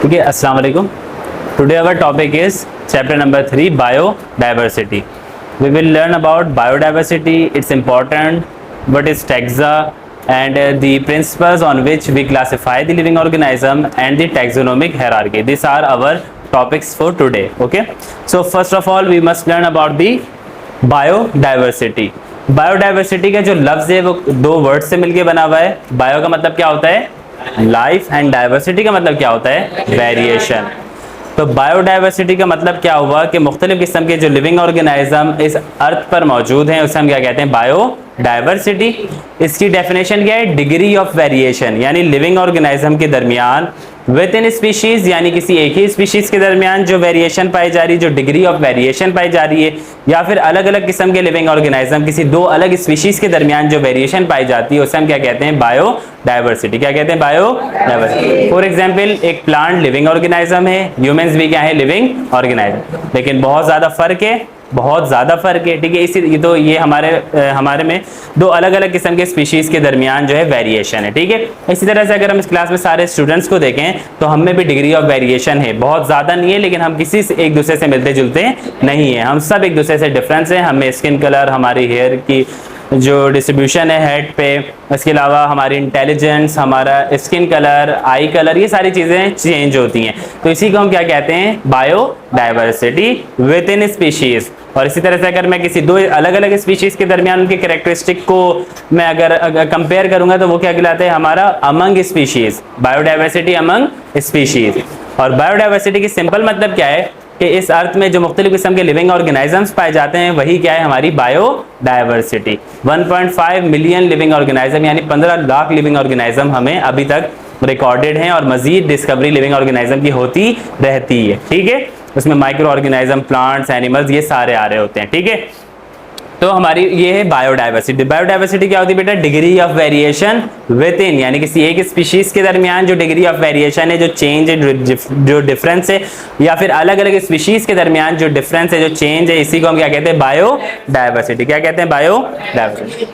Okay, Assalamu alaikum. Today our topic is chapter number 3, biodiversity. We will learn about biodiversity, its importance, what is taxa, and the principles on which we classify the living organism and the taxonomic hierarchy. These are our topics for today. Okay. So first of all, we must learn about the biodiversity. Biodiversity का जो लफ्ज है वो दो word से मिलके बना हुआ है. बायो का मतलब क्या होता है? लाइफ. एंड डाइवर्सिटी का मतलब क्या होता है? वेरिएशन. तो बायोडाइवर्सिटी का मतलब क्या हुआ कि मुख्तलिफ किस्म के जो लिविंग ऑर्गेनाइज्म इस अर्थ पर मौजूद हैं उसे हम क्या कहते हैं? बायोडाइवर्सिटी. इसकी डेफिनेशन क्या है? डिग्री ऑफ वेरिएशन, यानी लिविंग ऑर्गेनाइज्म के दरमियान विद इन स्पीशीज, यानी किसी एक ही स्पीशीज के दरमियान जो वेरिएशन पाई जा रही है, जो डिग्री ऑफ वेरिएशन पाई जा रही है, या फिर अलग अलग किस्म के लिविंग ऑर्गेनाइज्म किसी दो अलग स्पीशीज के दरमियान जो वेरिएशन पाई जाती है उसे हम क्या कहते हैं? बायोडाइवर्सिटी. क्या कहते हैं? बायोडाइवर्सिटी. फॉर एग्जांपल, एक प्लांट लिविंग ऑर्गेनाइज्म है, ह्यूमंस भी क्या है? Living organism. लेकिन बहुत ज़्यादा फर्क है, बहुत ज़्यादा फर्क है. ठीक है, इसी तो ये हमारे में दो अलग अलग किस्म के स्पीशीज़ के दरमियान जो है वेरिएशन है. ठीक है, इसी तरह से अगर हम इस क्लास में सारे स्टूडेंट्स को देखें तो हम में भी डिग्री ऑफ वेरिएशन है. बहुत ज़्यादा नहीं है, लेकिन हम किसी से एक दूसरे से मिलते जुलते नहीं है. हम सब एक दूसरे से डिफरेंस है. हमें स्किन कलर, हमारी हेयर की जो डिस्ट्रीब्यूशन है हेड पे, इसके अलावा हमारी इंटेलिजेंस, हमारा स्किन कलर, आई कलर, ये सारी चीज़ें चेंज होती हैं. तो इसी को हम क्या कहते हैं? Biodiversity with in species. और इसी तरह से अगर मैं किसी दो अलग अलग स्पीशीज़ के दरमियान उनके कैरेक्टरिस्टिक को मैं अगर कंपेयर करूंगा तो वो क्या कहलाता है? हमारा among species. Biodiversity among species. और बायोडाइवर्सिटी की सिंपल मतलब क्या है कि इस अर्थ में जो मुख्तलिफ किस्म के लिविंग ऑर्गेनाइजम्स पाए जाते हैं वही क्या है? हमारी बायोडाइवर्सिटी. 1.5 मिलियन लिविंग ऑर्गेनाइज्म, यानी 15 लाख लिविंग ऑर्गेनाइज्म हमें अभी तक रिकॉर्डेड हैं और मजीद डिस्कवरी लिविंग ऑर्गेनाइज्म की होती रहती है. ठीक है, उसमें माइक्रो ऑर्गेनाइज्म, प्लांट्स, एनिमल्स, ये सारे आ रहे होते हैं. ठीक है, तो हमारी ये है बायोडाइवर्सिटी. बायोडाइवर्सिटी क्या होती है बेटा? Degree of variation with in, यानी किसी एक स्पीशीज के दरमियान जो डिग्री ऑफ वेरिएशन है, जो चेंज है, जो डिफरेंस है, या फिर अलग अलग स्पीशीज के दरमियान जो डिफरेंस है, जो चेंज है, इसी को हम क्या कहते हैं? बायोडाइवर्सिटी. क्या कहते हैं? बायोडाइवर्सिटी.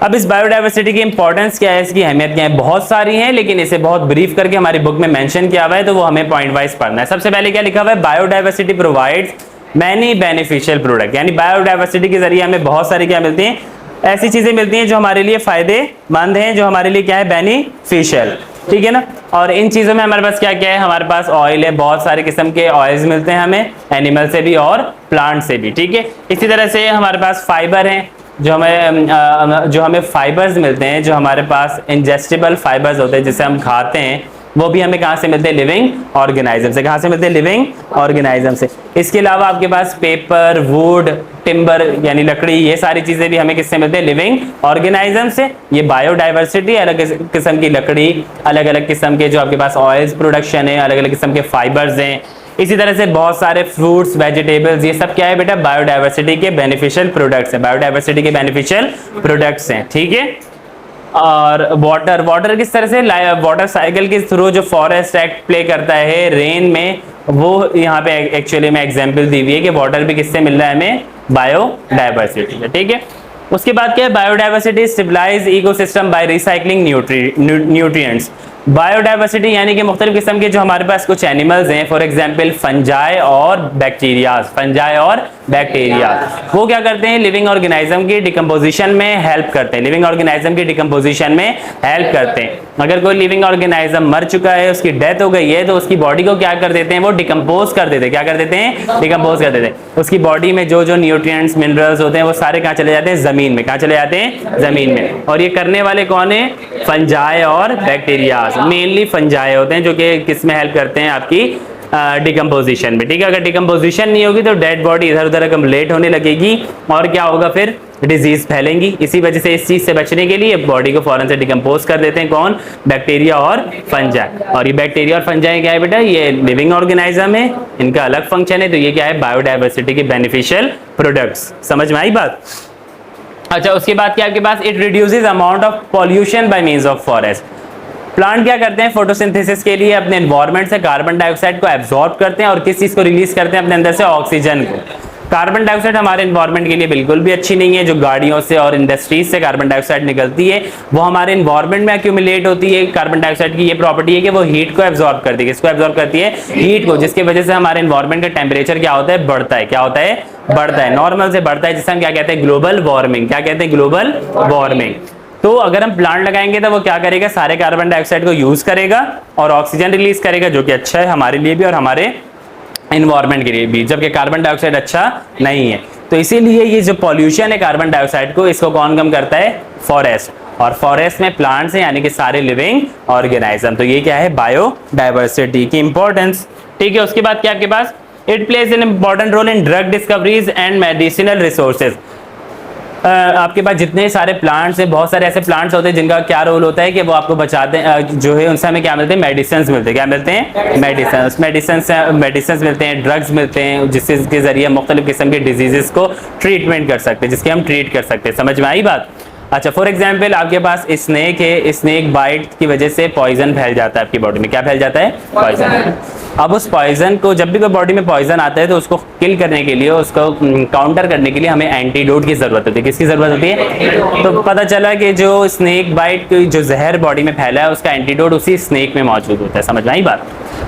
अब इस बायोडाइवर्सिटी की इंपॉर्टेंस क्या है, इसकी अहमियत क्या है? बहुत सारी है, लेकिन इसे बहुत ब्रीफ करके हमारी बुक में मेंशन किया हुआ है, तो वो हमें पॉइंट वाइज पढ़ना है. सबसे पहले क्या लिखा हुआ है? Biodiversity provides many beneficial product, यानी बायोडाइवर्सिटी के जरिए हमें बहुत सारी क्या मिलती हैं? ऐसी चीजें मिलती हैं जो हमारे लिए फायदेमंद हैं, जो हमारे लिए क्या है? बेनिफिशियल. ठीक है ना. और इन चीज़ों में हमारे पास क्या क्या है? हमारे पास ऑयल है, बहुत सारे किस्म के ऑयल्स मिलते हैं हमें, एनिमल से भी और प्लांट से भी. ठीक है, इसी तरह से हमारे पास फाइबर हैं, जो हमें फाइबर्स मिलते हैं, जो हमारे पास इंजेस्टेबल फाइबर्स होते हैं जिसे हम खाते हैं, वो भी हमें कहाँ से मिलते हैं? लिविंग ऑर्गेनाइज्म से. कहाँ से मिलते हैं? लिविंग ऑर्गेनाइज्म से. इसके अलावा आपके पास पेपर, वुड, टिम्बर, यानी लकड़ी, ये सारी चीज़ें भी हमें किससे मिलते हैं? लिविंग ऑर्गेनाइज्म से. ये बायोडाइवर्सिटी. अलग किस्म की लकड़ी, अलग अलग किस्म के जो आपके पास ऑयल्स प्रोडक्शन है, अलग अलग किस्म के फाइबर्स हैं. इसी तरह से बहुत सारे फ्रूट्स, वेजिटेबल्स, ये सब क्या है बेटा? बायोडाइवर्सिटी के बेनिफिशियल प्रोडक्ट्स हैं. बायोडाइवर्सिटी के बेनिफिशियल प्रोडक्ट्स हैं. ठीक है. और वाटर किस तरह से? वाटर साइकिल के थ्रू जो फॉरेस्ट एक्ट प्ले करता है रेन में, वो यहाँ पे एक्चुअली में एग्जांपल दी हुई है कि वाटर भी किससे मिल रहा है हमें? बायोडाइवर्सिटी से. ठीक है, उसके बाद क्या है? Biodiversity stabilise ecosystem by recycling nutrients. Biodiversity यानी कि मुख्तलिफ किस्म के जो हमारे पास कुछ एनिमल्स हैं, फॉर एग्जांपल फंजाई और बैक्टीरिया, वो क्या करते हैं? लिविंग ऑर्गेनाइज्म की डिकम्पोजिशन में हेल्प करते हैं. लिविंग ऑर्गेनाइज्म की डिकम्पोजिशन में हेल्प करते हैं. अगर कोई लिविंग ऑर्गेनाइज्म मर चुका है, उसकी डेथ हो गई है, तो उसकी बॉडी को क्या कर देते हैं? वो डिकम्पोज कर देते हैं. क्या कर देते हैं? डिकम्पोज कर देते हैं. उसकी बॉडी में जो जो न्यूट्रिएंट्स, मिनरल्स होते हैं, वो सारे कहाँ चले जाते हैं? जमीन में. कहाँ चले जाते हैं? जमीन में. और ये करने वाले कौन है? फंजाई और बैक्टीरिया. मेनली फंजाई होते हैं जो कि किस में हेल्प करते हैं? आपकी डिकम्पोजिशन में. ठीक है, अगर डिकम्पोजिशन नहीं होगी तो डेड बॉडी इधर उधर अकमलेट होने लगेगी और क्या होगा? फिर डिजीज फैलेंगी. इसी वजह से इस चीज से बचने के लिए बॉडी को फौरन से डिकम्पोज कर देते हैं. कौन? बैक्टीरिया और फंजाई. और ये बैक्टीरिया और फंजाई क्या है बेटा? ये लिविंग ऑर्गेनाइज्म है, इनका अलग फंक्शन है. तो ये क्या है? बायोडाइवर्सिटी के बेनिफिशियल प्रोडक्ट्स. समझ में आई बात? अच्छा, उसके बाद क्या आपके पास? It reduces amount of pollution by means of forest. Plant क्या करते हैं? फोटोसिंथेसिस के लिए अपने एनवायरनमेंट से कार्बन डाइऑक्साइड को एब्जॉर्ब करते हैं और किस चीज को रिलीज करते हैं अपने अंदर से? ऑक्सीजन को. कार्बन डाइऑक्साइड हमारे एनवायरनमेंट के लिए बिल्कुल भी अच्छी नहीं है। जो गाड़ियों से और इंडस्ट्रीज से कार्बन डाइऑक्साइड निकलती है वो हमारे एनवायरनमेंट में एक्यूमुलेट होती है। कार्बन डाइऑक्साइड की ये प्रॉपर्टी है कि वो हीट को एब्जॉर्ब करती है। किसको एब्जॉर्ब करती है? हीट को, जिसकी वजह से हमारे एनवायरनमेंट का टेम्परेचर क्या होता है? बढ़ता है। क्या होता है? बढ़ता है, नॉर्मल से बढ़ता है, जिसे हम क्या कहते हैं? Global warming. क्या कहते हैं? Global warming. तो अगर हम प्लांट लगाएंगे तो वो क्या करेगा? सारे कार्बन डाइऑक्साइड को यूज करेगा और ऑक्सीजन रिलीज करेगा, जो कि अच्छा है हमारे लिए भी और हमारे एनवायरनमेंट के लिए भी, जबकि कार्बन डाइऑक्साइड अच्छा नहीं है। तो इसीलिए ये जो पॉल्यूशन है कार्बन डाइऑक्साइड को, इसको कौन कम करता है? फॉरेस्ट। और फॉरेस्ट में प्लांट्स हैं, यानी कि सारे लिविंग ऑर्गेनिज्म। तो ये क्या है? बायोडाइवर्सिटी की इंपॉर्टेंस। ठीक है, उसके बाद क्या आपके पास? It plays an important role in drug discoveries and medicinal resources. आपके पास जितने सारे प्लांट्स हैं, बहुत सारे ऐसे प्लांट्स होते हैं जिनका क्या रोल होता है कि वो आपको बचाते हैं, जो है उनसे हमें क्या मिलते हैं? मेडिसिन मिलते हैं। क्या मिलते हैं? मेडिसिन मिलते हैं, ड्रग्स मिलते हैं, जिसके जरिए मुख्तलिफ किस्म के डिजीजेस को ट्रीटमेंट कर सकते हैं, जिसके हम ट्रीट कर सकते हैं। समझ में आई बात? अच्छा, फॉर एग्जाम्पल आपके पास स्नेक है, स्नेक बाइट की वजह से पॉइजन फैल जाता है आपकी बॉडी में। क्या फैल जाता है? पॉइजन। अब उस पॉइजन को, जब भी कोई बॉडी में पॉइजन आता है तो उसको किल करने के लिए, उसको काउंटर करने के लिए हमें एंटीडोट की जरूरत होती है। किसकी जरूरत होती है? तो पता चला कि जो स्नेक बाइट जो जहर बॉडी में फैला है उसका एंटीडोट उसी स्नेक में मौजूद होता है। समझ में आई बात?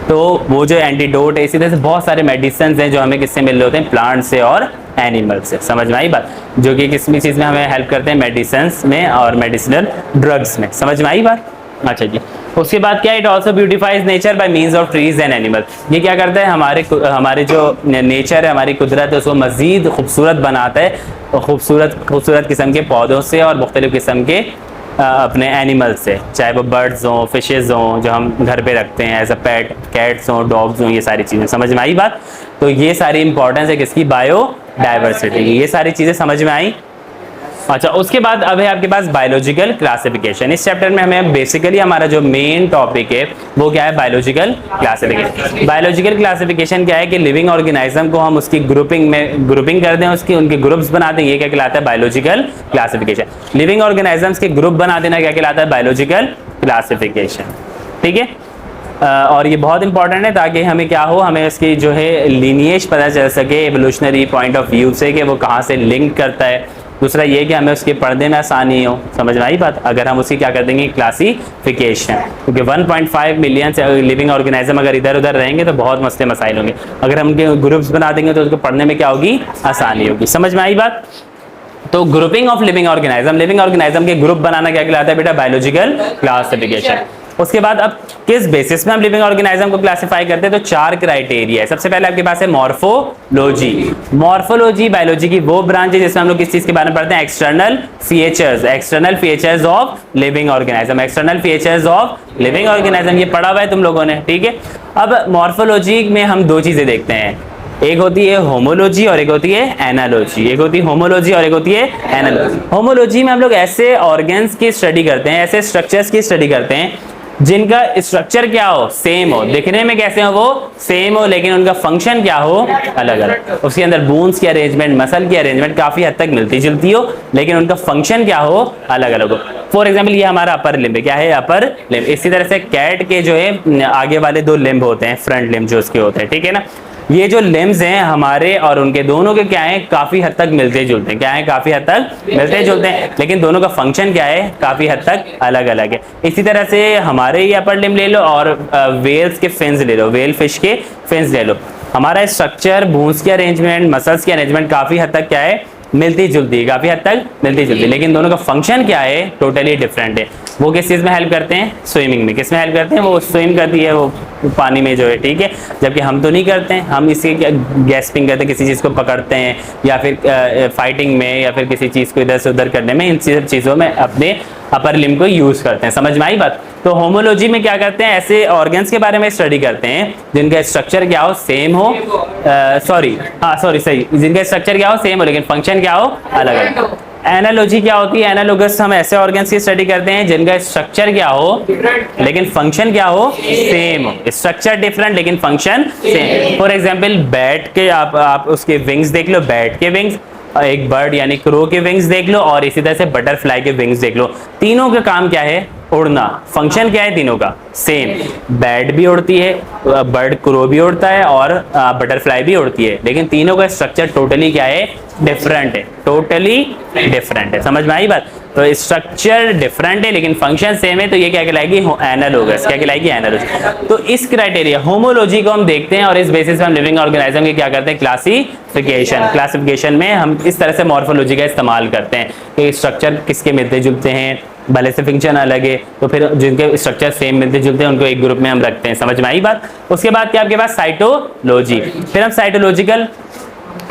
तो वो जो एंटीडोट है, इसी तरह से बहुत सारे मेडिसिन हैं जो हमें किससे मिल रहे होते हैं? प्लांट से और एनिमल से। समझ में आई बात? जो कि किस भी चीज में हमें हेल्प करते हैं? मेडिसिन में और मेडिसिनल ड्रग्स में। समझ में आई बात? अच्छा जी, उसके बाद क्या? It also beautifies nature by means of trees and animal. ये क्या करता है? हमारे जो नेचर है, हमारी कुदरत है, उसको मजीद खूबसूरत बनाता है, खूबसूरत किस्म के पौधों से और मुख्तलिफ किस्म के अपने एनिमल से, चाहे वो बर्ड्स हों, फिशेज हों, जो हम घर पे रखते हैं एज अ पेट, कैट्स हों, डॉग्स हों, ये सारी चीज़ें। समझ में आई बात? तो ये सारी इंपॉर्टेंस है किसकी? बायोडाइवर्सिटी की। ये सारी चीज़ें समझ में आई? अच्छा, उसके बाद अब है आपके पास बायोलॉजिकल क्लासिफिकेशन। इस चैप्टर में हमें बेसिकली हमारा जो मेन टॉपिक है वो क्या है? Biological classification. बायोलॉजिकल क्लासिफिकेशन क्या है कि लिविंग ऑर्गेनिज्म को हम उसकी ग्रुपिंग कर दें, उनके ग्रुप्स बना दें, ये क्या कहलाता है? Biological classification. लिविंग ऑर्गेनिजम्स के ग्रुप बना देना क्या कहलाता है? Biological classification. ठीक है, और ये बहुत इंपॉर्टेंट है ताकि हमें क्या हो? हमें इसकी जो है लीनिएज पता चल सके एवोल्यूशनरी पॉइंट ऑफ व्यू से कि वो कहाँ से लिंक करता है। दूसरा ये कि हमें उसके पढ़ने में आसानी हो। समझ में आई बात? अगर हम उसकी क्या कर देंगे? क्लासिफिकेशन। क्योंकि 1.5 मिलियन से लिविंग ऑर्गेनिज्म अगर इधर उधर रहेंगे तो बहुत मसले मसाइल होंगे। अगर हम ग्रुप्स बना देंगे तो उसको पढ़ने में क्या होगी? आसानी होगी। समझ में आई बात? तो ग्रुपिंग ऑफ लिविंग ऑर्गेनिज्म के ग्रुप बनाना क्या कहलाता है बेटा? Biological classification. उसके बाद अब किस बेसिस में हम लिविंग ऑर्गेनिज्म को क्लासिफाई करते हैं? तो 4 क्राइटेरिया है। सबसे पहले आपके पास है मॉर्फोलॉजी। मॉर्फोलॉजी बायोलॉजी की वो ब्रांच है जिसमें हम लोग किस चीज के बारे में पढ़ते हैं? External features of living organism. ये पढ़ा हुआ है तुम लोगों ने, ठीक है। अब मॉर्फोलॉजी में हम 2 चीजें देखते हैं, एक होती है होमोलॉजी और एक होती है एनालॉजी। एक होती है होमोलॉजी और एक होती है एनालॉजी। होमोलॉजी में हम लोग ऐसे ऑर्गन्स की स्टडी करते हैं, ऐसे स्ट्रक्चर्स की स्टडी करते हैं जिनका स्ट्रक्चर क्या हो? सेम हो, दिखने में कैसे हो? वो सेम हो, लेकिन उनका फंक्शन क्या हो? अलग अलग। उसके अंदर बोन्स की अरेंजमेंट, मसल की अरेंजमेंट काफी हद तक मिलती जुलती हो, लेकिन उनका फंक्शन क्या हो? अलग अलग हो। फॉर एग्जाम्पल ये हमारा अपर लिम्ब है। क्या है? Upper limb. इसी तरह से कैट के जो है आगे वाले 2 लिम्ब होते हैं, फ्रंट लिम्ब जो उसके होते हैं, ठीक है ना। ये जो लिम्ब्स हैं हमारे और उनके दोनों के क्या है? काफी हद तक मिलते जुलते हैं। क्या है? काफी हद तक मिलते जुलते हैं, लेकिन दोनों का फंक्शन क्या है? काफी हद तक अलग अलग है। इसी तरह से हमारे ये अपर लिम्ब ले लो और वेल्स के फिन्स ले लो, वेल फिश के फिन्स ले लो। हमारा स्ट्रक्चर, बोन्स की अरेंजमेंट, मसल्स की अरेंजमेंट काफी हद तक क्या है? मिलती जुलती है, काफी हद तक मिलती जुलती है, लेकिन दोनों का फंक्शन क्या है? टोटली डिफरेंट है। वो किस चीज में हेल्प करते हैं? स्विमिंग में। किस में हेल्प करते हैं? वो स्विम करती है वो पानी में जो है, ठीक है। जबकि हम तो नहीं करते हैं, हम इससे गैस्पिंग करते हैं, किसी चीज को पकड़ते हैं या फिर फाइटिंग में या फिर किसी चीज को इधर से उधर करने में, इन सब चीजों में अपने अपर लिम्ब को यूज करते हैं। समझ में आई बात? तो होमोलॉजी में क्या करते हैं? ऐसे ऑर्गन्स के बारे में स्टडी करते हैं जिनका स्ट्रक्चर क्या हो? सेम हो, जिनका स्ट्रक्चर क्या हो? सेम हो, लेकिन फंक्शन क्या हो? अलग अलग। एनालॉजी क्या होती है? एनालोगस हम ऐसे ऑर्गन्स की स्टडी करते हैं जिनका स्ट्रक्चर क्या हो लेकिन फंक्शन क्या हो? सेम हो। स्ट्रक्चर डिफरेंट लेकिन function same. For example bat के आप उसके विंग्स देख लो, बैट के विंग्स, एक बर्ड यानी क्रो के विंग्स देख लो और इसी तरह से बटरफ्लाई के विंग्स देख लो। तीनों का काम क्या है? उड़ना। फंक्शन क्या है तीनों का? सेम। बैट भी उड़ती है, बर्ड क्रो भी उड़ता है और बटरफ्लाई भी उड़ती है, लेकिन तीनों का स्ट्रक्चर टोटली क्या है? डिफरेंट है, टोटली डिफरेंट है। समझ में आई बात? तो स्ट्रक्चर डिफरेंट है लेकिन फंक्शन सेम है, तो ये क्या कहलाएगी? एनालोगस। क्या कहलाएगी? एनालोगस। तो इस क्राइटेरिया होमोलॉजी को हम देखते हैं और इस बेसिस पे हम लिविंग ऑर्गेनिज्म की क्या करते हैं? क्लासिफिकेशन। क्लासिफिकेशन में हम इस तरह से मॉर्फोलॉजी का इस्तेमाल करते हैं कि स्ट्रक्चर किसके मिलते जुलते हैं, भले से फंक्शन अलग है तो फिर जिनके स्ट्रक्चर सेम मिलते जुलते हैं उनको एक ग्रुप में हम रखते हैं। समझ में आई बात? उसके बाद क्या आपके पास? साइटोलॉजी। फिर हम साइटोलॉजिकल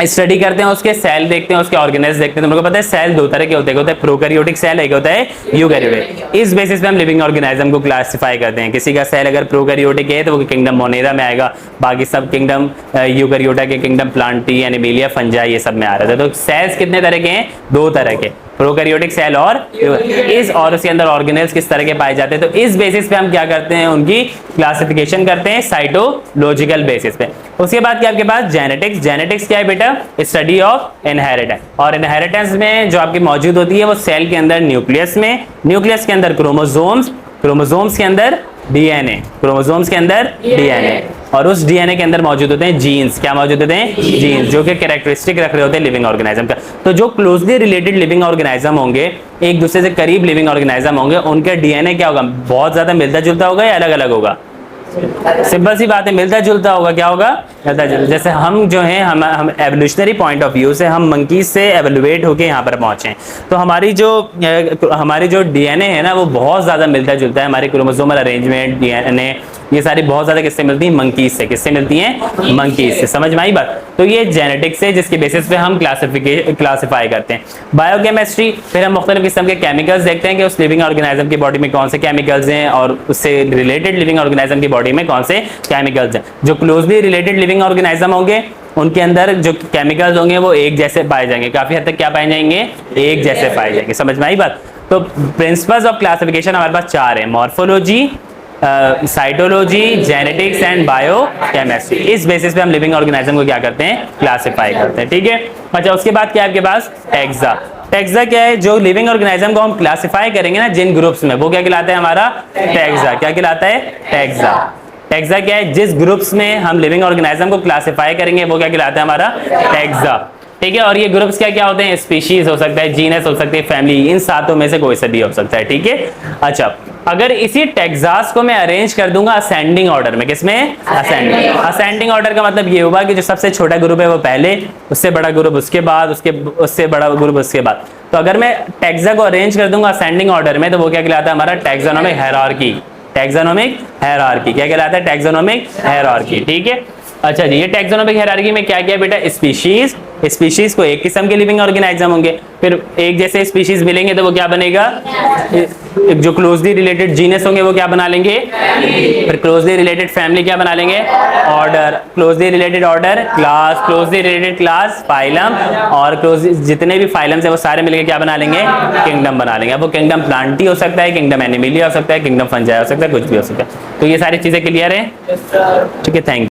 स्टडी करते हैं, उसके सेल देखते हैं, उसके ऑर्गेनेल्स देखते हैं। तुम लोगों को पता है सेल दो तरह के होते हैं, प्रोकैरियोटिक सेल, एक होता है यूकैरियोटिक। इस बेसिस पे हम लिविंग ऑर्गेनिज्म को क्लासिफाई करते हैं। किसी का सेल अगर प्रोकैरियोटिक है तो वो किंगडम मोनेरा में आएगा, बाकी सब किंगडम यूकैरियोटा के किंगडम प्लांटी, एनिमेलिया, फंजाई, ये सब में आ रहा था। तो सेल्स कितने तरह के हैं? दो तरह के, प्रोकैरियोटिक सेल और उसके अंदर ऑर्गेनेल्स किस तरह के पाए जाते हैं। तो इस बेसिस पे हम क्या करते हैं? उनकी क्लासिफिकेशन करते हैं साइटोलॉजिकल बेसिस पे। उसके बाद क्या आपके पास? जेनेटिक्स। जेनेटिक्स क्या है बेटा? Study of inheritance. और इनहेरिटेंस में जो आपकी मौजूद होती है वो सेल के अंदर न्यूक्लियस में, न्यूक्लियस के अंदर क्रोमोसोम्स, क्रोमोसोम्स के अंदर डीएनए, क्रोमोसोम्स के अंदर डीएनए, और उस डीएनए के अंदर मौजूद होते हैं जीन्स। क्या मौजूद होते हैं? जीन्स, जो कि कैरेक्टरिस्टिक रख रहे होते हैं लिविंग ऑर्गेनिज्म का। तो जो क्लोजली रिलेटेड लिविंग ऑर्गेनिज्म होंगे, एक दूसरे से करीब लिविंग ऑर्गेनिज्म होंगे, उनका डीएनए क्या होगा? बहुत ज्यादा मिलता जुलता होगा या अलग अलग होगा? सिंपल सी बात है, मिलता जुलता होगा। क्या होगा? मिलता जुलता। जैसे हम जो है हम एवोल्यूशनरी पॉइंट ऑफ व्यू से हम मंकीज से एवोल्यूएट होके यहाँ पर पहुंचे, तो हमारी जो डीएनए है ना वो बहुत ज्यादा मिलता जुलता है। हमारी क्रोमोसोमल अरेंजमेंट, डीएनए, ये सारी बहुत ज्यादा किससे मिलती है? मंकीज से। किससे मिलती हैं? मंकीज से। समझ में आई बात? तो ये जेनेटिक्स है जिसके बेसिस पे हम क्लासिफाई करते हैं। बायोकेमिस्ट्री, फिर हम मुख्तलिफ किस्म के केमिकल्स देखते हैं कि उस लिविंग ऑर्गेनिज्म की बॉडी में कौन से केमिकल्स हैं और उससे रिलेटेड लिविंग ऑर्गेनिज्म की बॉडी में कौन से केमिकल्स हैं। जो क्लोजली रिलेटेड लिविंग ऑर्गेनिज्म होंगे उनके अंदर जो केमिकल्स होंगे वो एक जैसे पाए जाएंगे, काफी हद तक क्या पाए जाएंगे? एक जैसे पाए जाएंगे। समझ में आई बात? तो प्रिंसिपल्स ऑफ क्लासिफिकेशन हमारे पास चार है: morphology, cytology, genetics and biochemistry. इस बेसिस पे हम लिविंग ऑर्गेनिज्म को क्या करते हैं? क्लासिफाई करते हैं। ठीक है। अच्छा, उसके बाद क्या है आपके पास? टैक्सा। टैक्सा क्या है? जो लिविंग ऑर्गेनिज्म को हम क्लासिफाई करेंगे ना जिन ग्रुप्स में, वो क्या कहलाता है? हमारा टैक्सा। क्या कहलाता है? टैक्सा। टैक्सा क्या है? जिस ग्रुप्स में हम लिविंग ऑर्गेनिज्म को क्लासिफाई करेंगे वो क्या कहलाता है? हमारा टैक्सा। ठीक है। और ये ग्रुप्स क्या क्या होते हैं? स्पीशीज हो सकता है, जीनस हो सकती है, फैमिली, इन सातों में से कोई सा भी हो सकता है। ठीक है। अच्छा, अगर इसी टैक्सास को मैं अरेंज कर दूंगा असेंडिंग ऑर्डर में, किसमें? असेंडिंग। असेंडिंग ऑर्डर का मतलब ये होगा कि जो सबसे छोटा ग्रुप है वो पहले, उससे बड़ा ग्रुप उसके बाद, उससे बड़ा ग्रुप उसके बाद। तो अगर मैं टैक्सा को अरेंज कर दूंगा असेंडिंग ऑर्डर में तो वो क्या कहलाता है? हमारा टैक्सोनॉमिक हायरार्की। Taxonomic hierarchy. क्या कहलाता है? Taxonomic hierarchy. ठीक है। अच्छा जी, ये टैक्सोनॉमिक हायरार्की में क्या क्या बेटा? स्पीशीज। स्पीशीज को एक किस्म के लिविंग ऑर्गेनिज्म होंगे, फिर एक जैसे स्पीशीज मिलेंगे तो वो क्या बनेगा? जो क्लोजली रिलेटेड जीनस होंगे वो क्या बना लेंगे? फिर क्लोजली रिलेटेड फैमिली क्या बना लेंगे? Order. Closely related order class, closely related class phylum, और क्लोजली जितने भी फाइलम्स है वो सारे मिलकर क्या बना लेंगे? किंगडम बना लेंगे। अब वो किंगडम प्लांटी हो सकता है, किंगडम एनिमेलिया हो सकता है, किंगडम फंजाई हो सकता है, कुछ भी हो सकता है। तो ये सारी चीजें क्लियर है? ठीक है, थैंक यू।